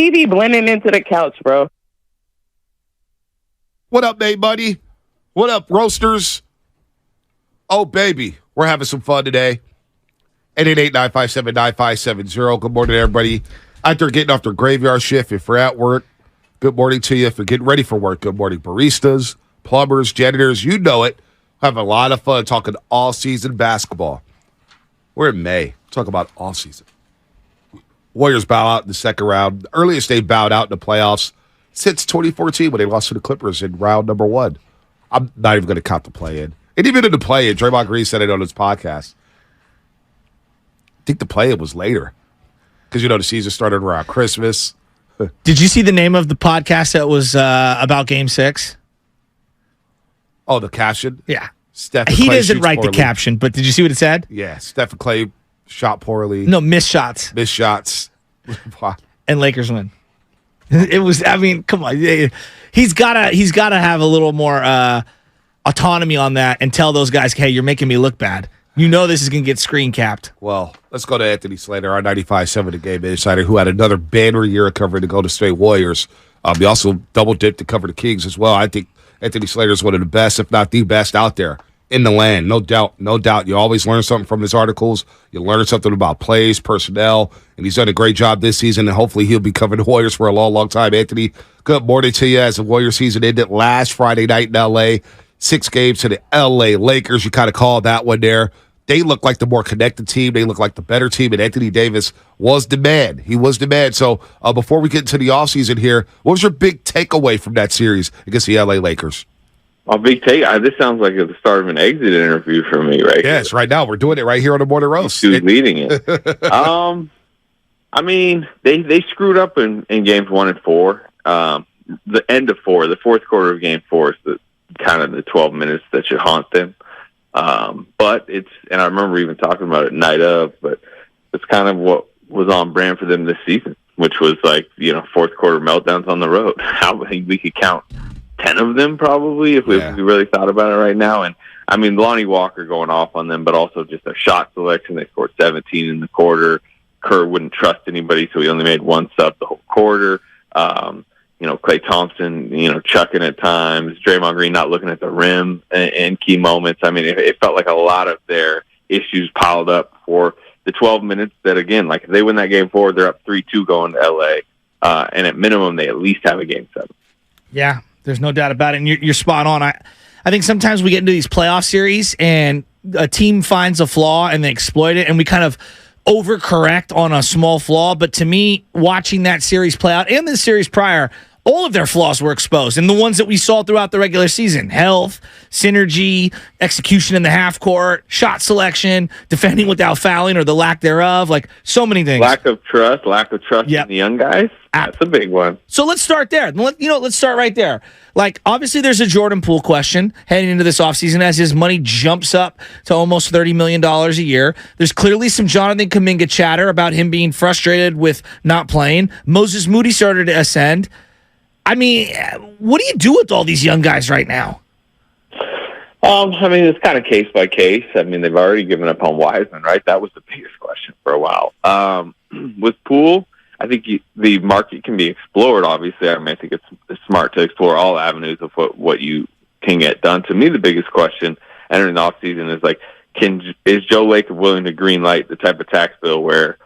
TV blending into the couch, bro. What up, Nate, buddy? What up, Roasters? Oh, baby. We're having some fun today. 888-957-9570. Good morning, everybody. Out there getting off their graveyard shift. If you're at work, good morning to you. If you're getting ready for work, good morning. Baristas, plumbers, janitors, you know it. Having a lot of fun talking all-season basketball. We're in May. Talk about all-season. Warriors bow out in the second round. The earliest they bowed out in the playoffs since 2014 when they lost to the Clippers in round number 1. I'm not even going to count the play-in. And even in the play-in, Draymond Green said it on his podcast. I think the play-in was later. Because, the season started around Christmas. Did you see the name of the podcast that was about Game 6? Oh, the caption? Yeah. Stephen He Clay doesn't shoots write poorly. the caption, but did you see what it said? Yeah, Stephen Clay shot poorly. No, missed shots. Missed shots. And Lakers win. It was, come on. He's gotta have a little more autonomy on that and tell those guys, hey, you're making me look bad. You know this is going to get screen capped. Well, let's go to Anthony Slater, our 95.7 The Game Insider, who had another banner year of covering the Golden State Warriors. He also double-dipped to cover the Kings as well. I think Anthony Slater is one of the best, if not the best, out there in the land. No doubt. You always learn something from his articles. You learn something about plays, personnel, and he's done a great job this season, and hopefully he'll be covering the Warriors for a long, long time. Anthony, good morning to you as the Warriors season ended last Friday night in L.A. 6 games to the L.A. Lakers. You kind of called that one there. They look like the more connected team. They look like the better team, and Anthony Davis was the man. He was the man. So before we get into the offseason here, what was your big takeaway from that series against the L.A. Lakers? My big take, this sounds like the start of an exit interview for me right Yes, here. Right now. We're doing it right here on the Morning Roast. Who's leading it? They screwed up in games 1 and 4. The end of 4, the fourth quarter of game 4 is the kind of the 12 minutes that should haunt them. But and I remember even talking about it night of, but it's kind of what was on brand for them this season, which was like, fourth quarter meltdowns on the road. We could count 10 of them probably if we really thought about it right now. And Lonnie Walker going off on them, but also just their shot selection. They scored 17 in the quarter. Kerr wouldn't trust anybody, so he only made one sub the whole quarter. Klay Thompson, chucking at times. Draymond Green not looking at the rim in key moments. It felt like a lot of their issues piled up for the 12 minutes that, again, like if they win that game 4, they're up 3-2 going to L.A. And at minimum, they at least have a game 7. Yeah, there's no doubt about it. And you're spot on. I think sometimes we get into these playoff series and a team finds a flaw and they exploit it, and we kind of overcorrect on a small flaw. But to me, watching that series play out and the series prior, all of their flaws were exposed, and the ones that we saw throughout the regular season: health, synergy, execution in the half court, shot selection, defending without fouling or the lack thereof, like so many things. Lack of trust in the young guys. That's a big one. So let's start there. Let's start right there. Like, obviously, there's a Jordan Poole question heading into this offseason as his money jumps up to almost $30 million a year. There's clearly some Jonathan Kuminga chatter about him being frustrated with not playing. Moses Moody started to ascend. What do you do with all these young guys right now? It's kind of case by case. They've already given up on Wiseman, right? That was the biggest question for a while. With Poole, I think the market can be explored, obviously. I think it's smart to explore all avenues of what you can get done. To me, the biggest question entering the offseason is, like, is Joe Lacob willing to green light the type of tax bill where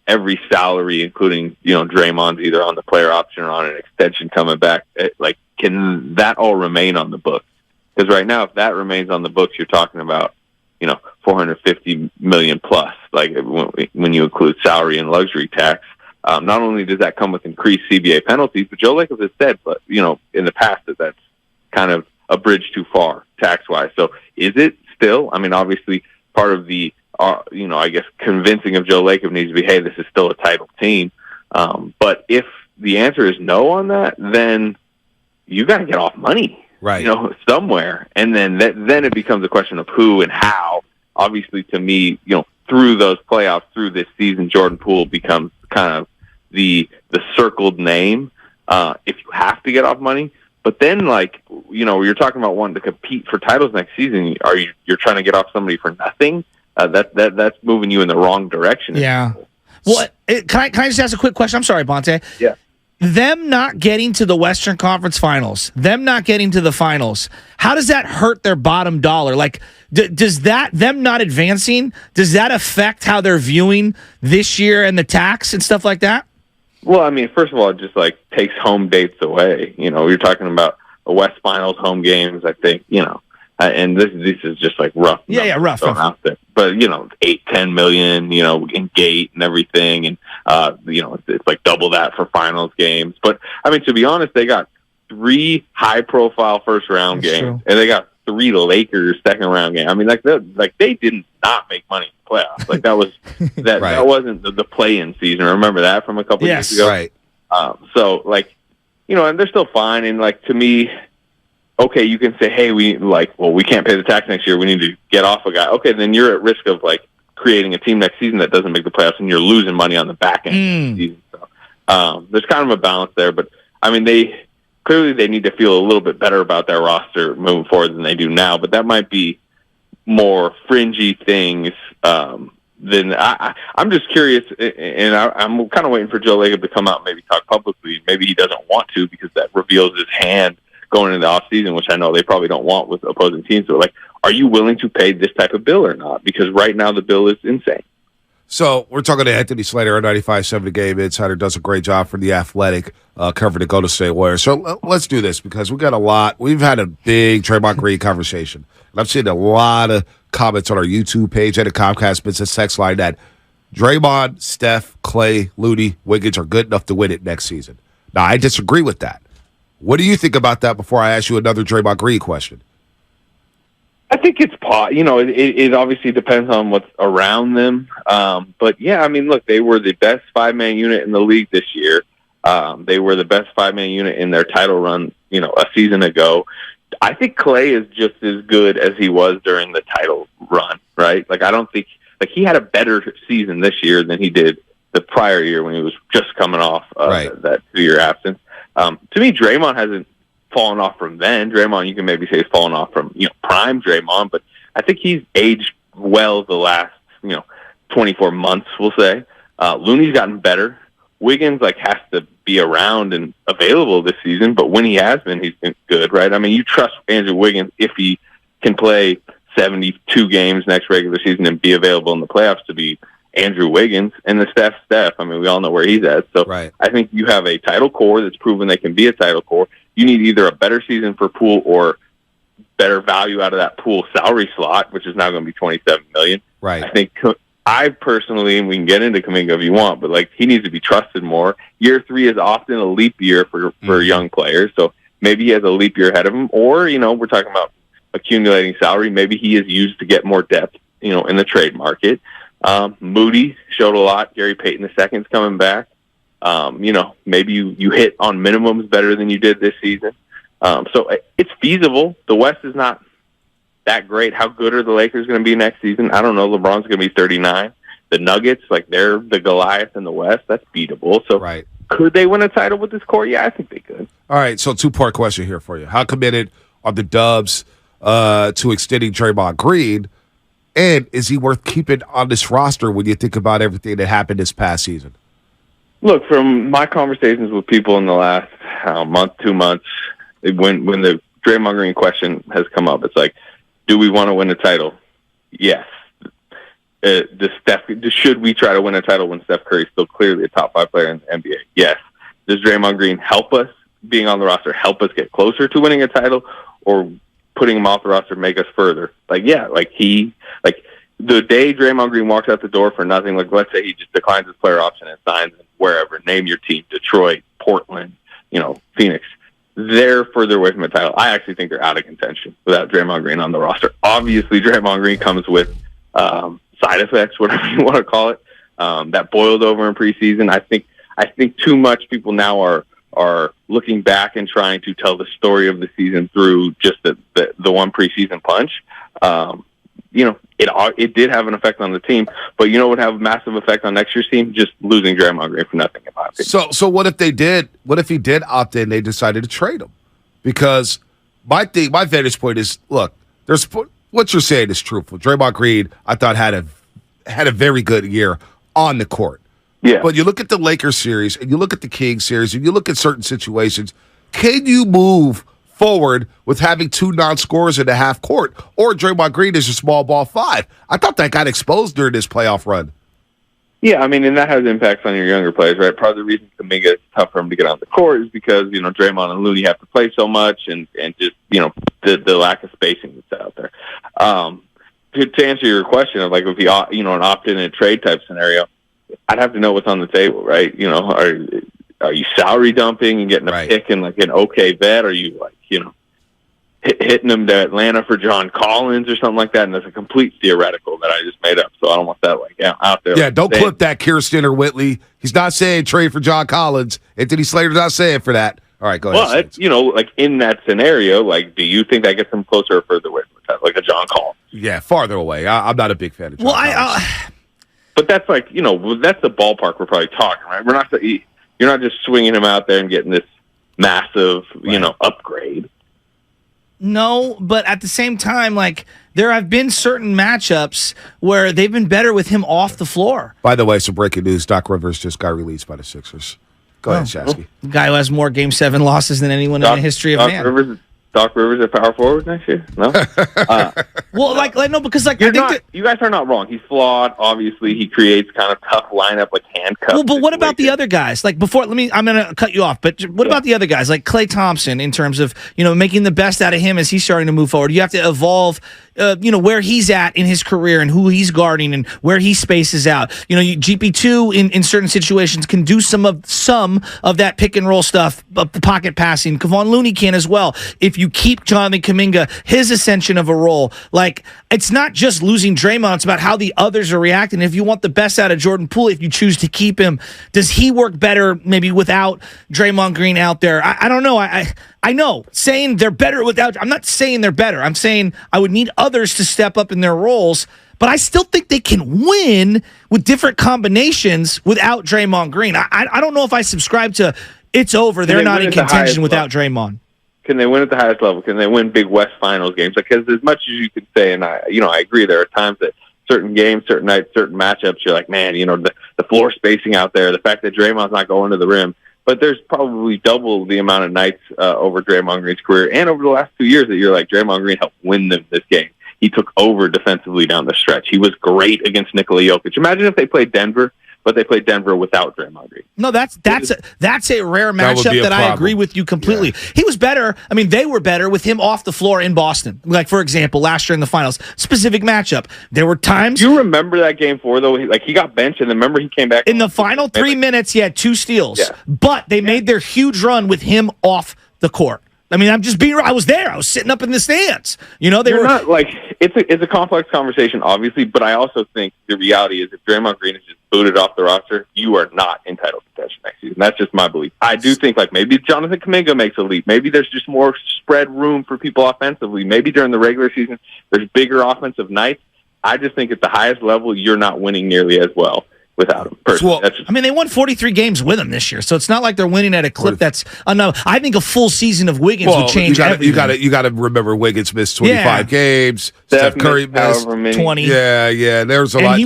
every salary, including, Draymond's either on the player option or on an extension coming back, can that all remain on the books? Because right now, if that remains on the books, you're talking about, $450 million plus, like when you include salary and luxury tax. Not only does that come with increased CBA penalties, but Joe Lacob has said, but in the past that's kind of a bridge too far tax-wise. So is it still? Obviously part of the I guess convincing of Joe Lacob needs to be, hey, this is still a title team. But if the answer is no on that, then you got to get off money, right? Somewhere, and then it becomes a question of who and how. Obviously, to me, through those playoffs, through this season, Jordan Poole becomes kind of the circled name. If you have to get off money. But then, you're talking about wanting to compete for titles next season. You're trying to get off somebody for nothing? That's moving you in the wrong direction. Yeah. Well, can I just ask a quick question? I'm sorry, Bonte. Yeah. Them not getting to the Western Conference Finals, them not getting to the finals, how does that hurt their bottom dollar? Like, does that, them not advancing, does that affect how they're viewing this year and the tax and stuff like that? Well, I mean, first of all, it just like takes home dates away. You know, you're talking about the West Finals home games, I think, you know, and this is just like rough. Yeah, rough. Out there. But, you know, 8-10 million, you know, in gate and everything. And, you know, it's like double that for finals games. But, I mean, to be honest, they got 3 high-profile first-round games. True. And they got 3 Lakers second-round games. I mean, they did not make money in the playoffs. Like, that was that right. That wasn't the play-in season. Remember that from a couple years ago? Right. So, like, you know, and they're still fine. And, like, to me, okay, you can say, hey, we can't pay the tax next year. We need to get off a guy. Okay, then you're at risk of, like, creating a team next season that doesn't make the playoffs, and you're losing money on the back end of the season. So, there's kind of a balance there. But, I mean, they need to feel a little bit better about their roster moving forward than they do now. But that might be more fringy things than I'm just curious, and I'm kind of waiting for Joe Lacob to come out and maybe talk publicly. Maybe he doesn't want to because that reveals his hand going into the offseason, which I know they probably don't want with opposing teams. So, like, are you willing to pay this type of bill or not? Because right now the bill is insane. So we're talking to Anthony Slater, our 95.7 The Game Insider, does a great job for The Athletic, covering the Golden State Warriors. So let's do this because we got a lot. We've had a big Draymond Green conversation. And I've seen a lot of comments on our YouTube page and the Comcast business text line that Draymond, Steph, Clay, Looney, Wiggins are good enough to win it next season. Now, I disagree with that. What do you think about that before I ask you another Draymond Green question? I think it's it obviously depends on what's around them. But, yeah, I mean, look, they were the best 5-man unit in the league this year. They were the best 5-man unit in their title run, you know, a season ago. I think Clay is just as good as he was during the title run, right? Like, I don't think – like, he had a better season this year than he did the prior year when he was just coming off that 2-year absence. To me, Draymond hasn't fallen off from then. Draymond, you can maybe say, has fallen off from, you know, prime Draymond, but I think he's aged well the last, 24 months, we'll say. Looney's gotten better. Wiggins, like, has to be around and available this season, but when he has been, he's been good, right? I mean, you trust Andrew Wiggins if he can play 72 games next regular season and be available in the playoffs to be Andrew Wiggins. And the Steph, I mean, we all know where he's at. So right. I think you have a title core that's proven they can be a title core. You need either a better season for Poole or better value out of that Poole salary slot, which is now going to be $27 million. Right. I think I personally, and we can get into Kuminga if you want, but like he needs to be trusted more. Year 3 is often a leap year for young players. So maybe he has a leap year ahead of him, or, we're talking about accumulating salary. Maybe he is used to get more depth, in the trade market. Moody showed a lot. Gary Payton II's coming back. Maybe you hit on minimums better than you did this season. So it's feasible. The West is not that great. How good are the Lakers going to be next season? I don't know. LeBron's going to be 39. The Nuggets, like they're the Goliath in the West. That's beatable. So right. Could they win a title with this core? Yeah, I think they could. All right. So 2-part question here for you. How committed are the Dubs to extending Draymond Green? And is he worth keeping on this roster when you think about everything that happened this past season? Look, from my conversations with people in the last month, 2 months, when the Draymond Green question has come up, it's like, do we want to win a title? Yes. Should we try to win a title when Steph Curry is still clearly a top 5 player in the NBA? Yes. Does Draymond Green help us, being on the roster, help us get closer to winning a title, or putting him off the roster make us further? The day Draymond Green walks out the door for nothing, like let's say he just declines his player option and signs wherever, name your team, Detroit, Portland, Phoenix, they're further away from a title. I actually think they're out of contention without Draymond Green on the roster. Obviously, Draymond Green comes with side effects, whatever you want to call it, that boiled over in preseason. I think too much people now are looking back and trying to tell the story of the season through just the one preseason punch. It did have an effect on the team, but what would have a massive effect on next year's team? Just losing Draymond Green for nothing, in my opinion. So what if he did opt in, they decided to trade him? Because my vantage point is, look, what you're saying is truthful. Draymond Green, I thought, had a very good year on the court. Yeah. But you look at the Lakers series, and you look at the Kings series, and you look at certain situations. Can you move forward with having two non-scorers in the half court, or Draymond Green is a small ball five? I thought that got exposed during this playoff run. Yeah, I mean, and that has impacts on your younger players, right? Part of the reason Kuminga is tough for him to get on the court is because, Draymond and Looney have to play so much and just, the lack of spacing that's out there. To answer your question of, like, if he, an opt-in and trade type scenario, I'd have to know what's on the table, right? Are you salary dumping and getting a pick and, like, an okay vet? Are you, like, hitting them to Atlanta for John Collins or something like that? And that's a complete theoretical that I just made up, so I don't want that, like, out there. Yeah, don't clip that, Kirsten or Whitley. He's not saying trade for John Collins. Anthony Slater's not saying for that. All right, go ahead. Well, like, in that scenario, like, do you think that gets them closer or further away from the title, like a John Collins? Yeah, farther away. I'm not a big fan of John Collins. But that's like, that's the ballpark we're probably talking, right? We're not. You're not just swinging him out there and getting this massive, upgrade. No, but at the same time, like, there have been certain matchups where they've been better with him off the floor. By the way, some breaking news. Doc Rivers just got released by the Sixers. Go ahead, Shasky. The guy who has more Game 7 losses than anyone in the history of man. Doc Rivers at power forward next year? No? No, because, like, you guys are not wrong. He's flawed. Obviously, he creates kind of tough lineup, like handcuffs. Well, but what about the other guys? Like, I'm going to cut you off, but what about the other guys, like Klay Thompson, in terms of, making the best out of him as he's starting to move forward? You have to evolve, where he's at in his career and who he's guarding and where he spaces out. GP2 in certain situations can do some of that pick and roll stuff, the pocket passing. Kevon Looney can as well. If you keep Jonathan Kuminga, his ascension of a role, like, it's not just losing Draymond, it's about how the others are reacting. If you want the best out of Jordan Poole, if you choose to keep him, does he work better maybe without Draymond Green out there? I don't know. I know saying they're better without, I'm not saying they're better. I'm saying I would need others to step up in their roles, but I still think they can win with different combinations without Draymond Green. I don't know if I subscribe to it's over. They're not in contention without Draymond. Can they win at the highest level? Can they win Big West Finals games? Because as much as you can say, and I agree, there are times that certain games, certain nights, certain matchups, you're like, man, the floor spacing out there, the fact that Draymond's not going to the rim. But there's probably double the amount of nights over Draymond Green's career and over the last 2 years that you're like, Draymond Green helped win them this game. He took over defensively down the stretch. He was great against Nikola Jokic. Imagine if they played Denver, but they played Denver without Draymond Green. No, that's a rare matchup that I agree with you completely. Yeah. He was better. I mean, they were better with him off the floor in Boston. Like, for example, last year in the finals, specific matchup. There were times. You remember that game 4 though? He got benched, and then remember he came back in the final 3 minutes. He had 2 steals, but they made their huge run with him off the court. I mean, I'm just being. I was there. I was sitting up in the stands. They were not like it's a complex conversation, obviously. But I also think the reality is, if Draymond Green is just booted off the roster, you are not entitled to contention next season. That's just my belief. I do think maybe Jonathan Kuminga makes a leap. Maybe there's just more spread room for people offensively. Maybe during the regular season there's bigger offensive nights. I just think at the highest level you're not winning nearly as well without him. Well, they won 43 games with him this year, so it's not like they're winning at a clip that's enough. I think a full season of Wiggins would change everything. You got to remember Wiggins missed 25 games. Steph Curry missed 20. Yeah. There's a lot.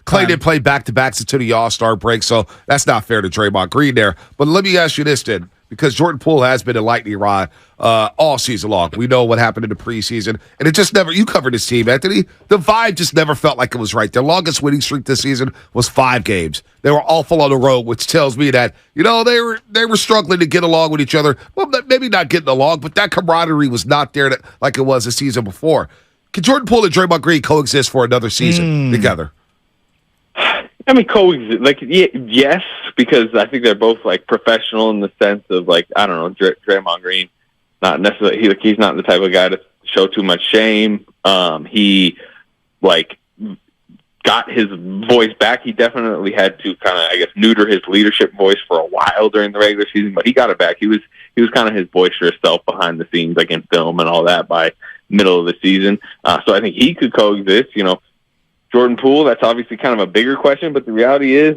Clay didn't play back-to-backs until the All-Star break, so that's not fair to Draymond Green there. But let me ask you this then, because Jordan Poole has been a lightning rod all season long. We know what happened in the preseason, and it just never. You covered this team, Anthony. The vibe just never felt like it was right. Their longest winning streak this season was 5 games. They were awful on the road, which tells me that they were struggling to get along with each other. Well, maybe not getting along, but that camaraderie was not there like it was the season before. Can Jordan Poole and Draymond Green coexist for another season together? I mean, coexist. Yes, because I think they're both professional in the sense of I don't know, Draymond Green, not necessarily he's not the type of guy to show too much shame. He got his voice back. He definitely had to kind of neuter his leadership voice for a while during the regular season, but he got it back. He was kind of his boisterous self behind the scenes, in film and all that by middle of the season. So I think he could coexist. Jordan Poole, that's obviously kind of a bigger question, but the reality is,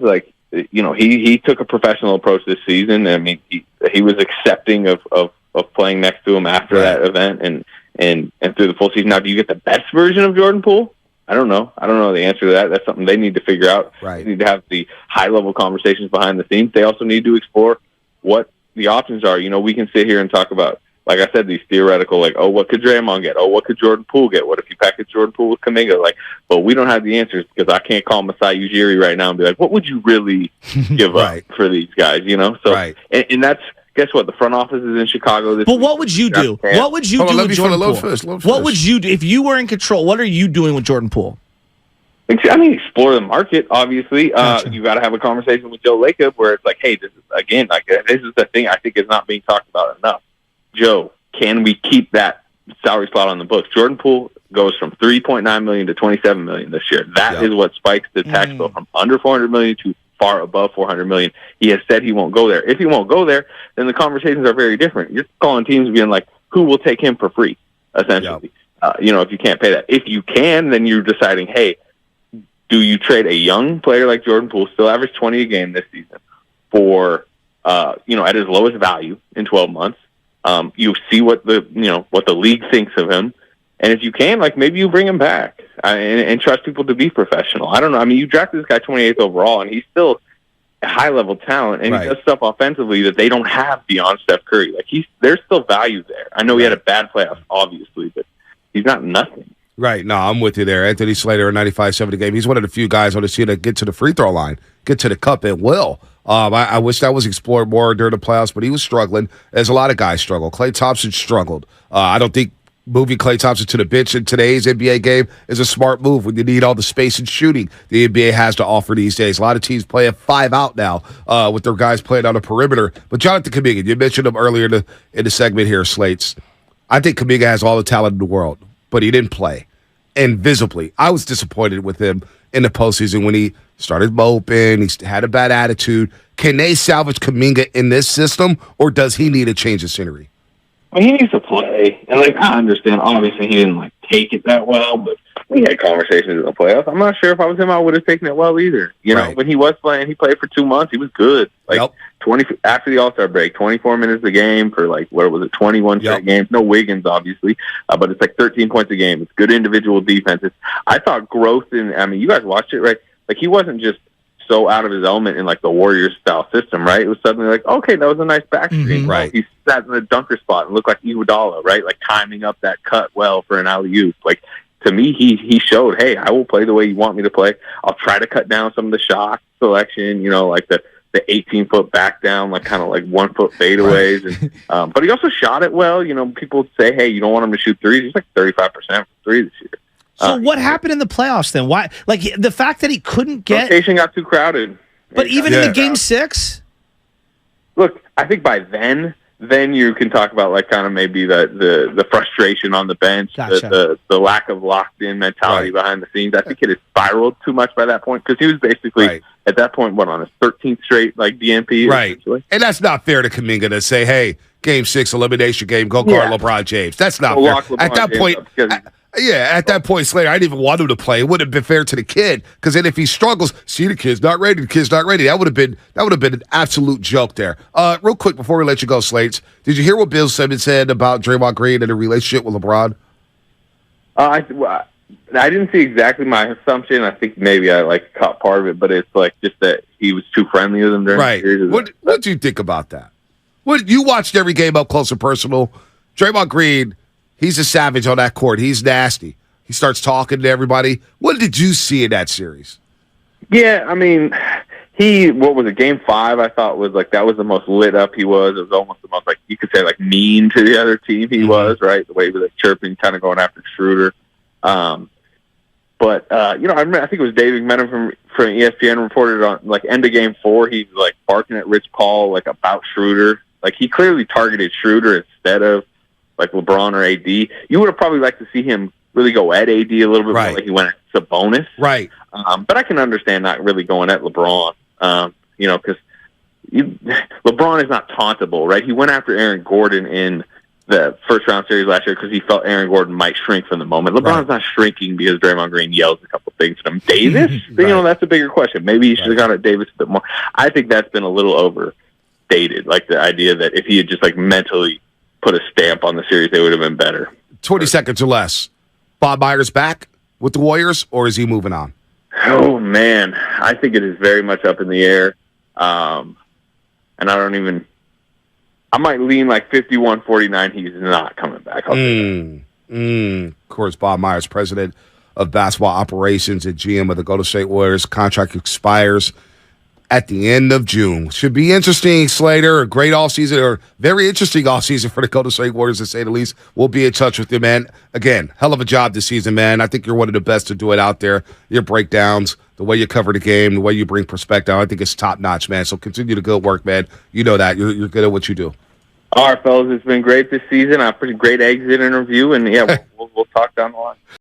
he took a professional approach this season. I mean, he was accepting of playing next to him after that event and through the full season. Now, do you get the best version of Jordan Poole? I don't know. I don't know the answer to that. That's something they need to figure out. Right. They need to have the high-level conversations behind the scenes. They also need to explore what the options are. We can sit here and talk about, like I said, these theoretical, like, oh, what could Draymond get? Oh, what could Jordan Poole get? What if you package Jordan Poole with Kuminga? But we don't have the answers because I can't call Masai Ujiri right now and be like, what would you really give up for these guys? So, and that's, guess what? The front office is in Chicago this week. What would you do? What would you do with Jordan Poole? What would you do if you were in control? What are you doing with Jordan Poole? Explore the market. Obviously, Gotcha. You got to have a conversation with Joe Lacob where it's like, hey, this is the thing I think is not being talked about enough. Joe, can we keep that salary slot on the books? Jordan Poole goes from $3.9 million to $27 million this year. That is what spikes the tax bill from under $400 million to far above $400 million. He has said he won't go there. If he won't go there, then the conversations are very different. You're calling teams being like, who will take him for free, essentially, if you can't pay that. If you can, then you're deciding, hey, do you trade a young player like Jordan Poole, still averaged 20 a game this season, for, at his lowest value in 12 months? You see what the league thinks of him. And if you can, maybe you bring him back and trust people to be professional. I don't know. I mean, you drafted this guy 28th overall, and he's still a high-level talent, and he does stuff offensively that they don't have beyond Steph Curry. There's still value there. I know he had a bad playoff, obviously, but he's not nothing. Right. No, I'm with you there. Anthony Slater, 95-7 the game. He's one of the few guys on the team that get to the free throw line, get to the cup at will. I wish that was explored more during the playoffs, but he was struggling, as a lot of guys struggle. Klay Thompson struggled. I don't think moving Klay Thompson to the bench in today's NBA game is a smart move when you need all the space and shooting the NBA has to offer these days. A lot of teams play a 5 out now with their guys playing on the perimeter. But Jonathan Kuminga, you mentioned him earlier in the segment here, Slates. I think Kuminga has all the talent in the world, but he didn't play. And visibly, I was disappointed with him in the postseason when he started moping. He had a bad attitude. Can they salvage Kuminga in this system, or does he need a change of scenery? He needs to play. And, I understand, obviously, he didn't, take it that well, but we had conversations in the playoffs. I'm not sure if I was him, I would have taken it well either. When he was playing, he played for 2 months. He was good. 20 after the All-Star break, 24 minutes a game for, 21 straight games. No Wiggins, obviously, but it's 13 points a game. It's good individual defense. I thought growth you guys watched it, right? He wasn't just so out of his element in the Warriors-style system, right? It was suddenly okay, that was a nice back screen. Right. He sat in the dunker spot and looked like Iguodala, right? Timing up that cut well for an alley-oop. To me, he showed, hey, I will play the way you want me to play. I'll try to cut down some of the shot selection, the 18-foot back down, 1-foot fadeaways. And, but he also shot it well. People say, hey, you don't want him to shoot threes. He's 35% for threes this year. So what happened in the playoffs then? Why, the fact that he couldn't get rotation got too crowded. But even in the game 6, look, I think by then you can talk about maybe the frustration on the bench, Gotcha. the lack of locked in mentality behind the scenes. I think it had spiraled too much by that point because he was basically at that point on his 13th straight DNP. Right, and that's not fair to Kuminga to say, hey, Game 6 elimination game, go guard LeBron James. That's not fair. At that point. At that point, Slater, I didn't even want him to play. It wouldn't have been fair to the kid because then if he struggles, see the kid's not ready. The kid's not ready. That would have been an absolute joke there. Real quick before we let you go, Slates, did you hear what Bill Simmons said about Draymond Green and the relationship with LeBron? I didn't see exactly my assumption. I think maybe I caught part of it, but it's just that he was too friendly with him during the series. What do you think about that? You watched every game up close and personal. Draymond Green. He's a savage on that court. He's nasty. He starts talking to everybody. What did you see in that series? Yeah, what was it, Game 5, I thought was that was the most lit up he was. It was almost the most, you could say, mean to the other team he was, right? The way he was chirping, kind of going after Schroeder. But I remember, I think it was David Menon from ESPN reported on, end of Game 4, he was, barking at Rich Paul, about Schroeder. He clearly targeted Schroeder instead of, LeBron or AD. You would have probably liked to see him really go at AD a little bit more like he went at Sabonis. Right. But I can understand not really going at LeBron, because LeBron is not tauntable, right? He went after Aaron Gordon in the first-round series last year because he felt Aaron Gordon might shrink from the moment. LeBron's not shrinking because Draymond Green yells a couple things at him. Davis? That's a bigger question. Maybe he should have gone at Davis a bit more. I think that's been a little overstated, the idea that if he had just, mentally put a stamp on the series, they would have been better. 20 seconds or less. Bob Myers back? with the Warriors, or is he moving on? Oh, man. I think it is very much up in the air. And I might lean like 51-49. He's not coming back. Of course, Bob Myers, president of basketball operations and GM of the Golden State Warriors. Contract expires at the end of June. Should be interesting, Slater. A great offseason, or very interesting offseason for the Golden State Warriors, to say the least. We'll be in touch with you, man. Again, hell of a job this season, man. I think you're one of the best to do it out there. Your breakdowns, the way you cover the game, the way you bring perspective, I think it's top-notch, man. So continue the good work, man. You know that. You're good at what you do. All right, fellas. It's been great this season. A pretty great exit interview, and, yeah, we'll talk down the line.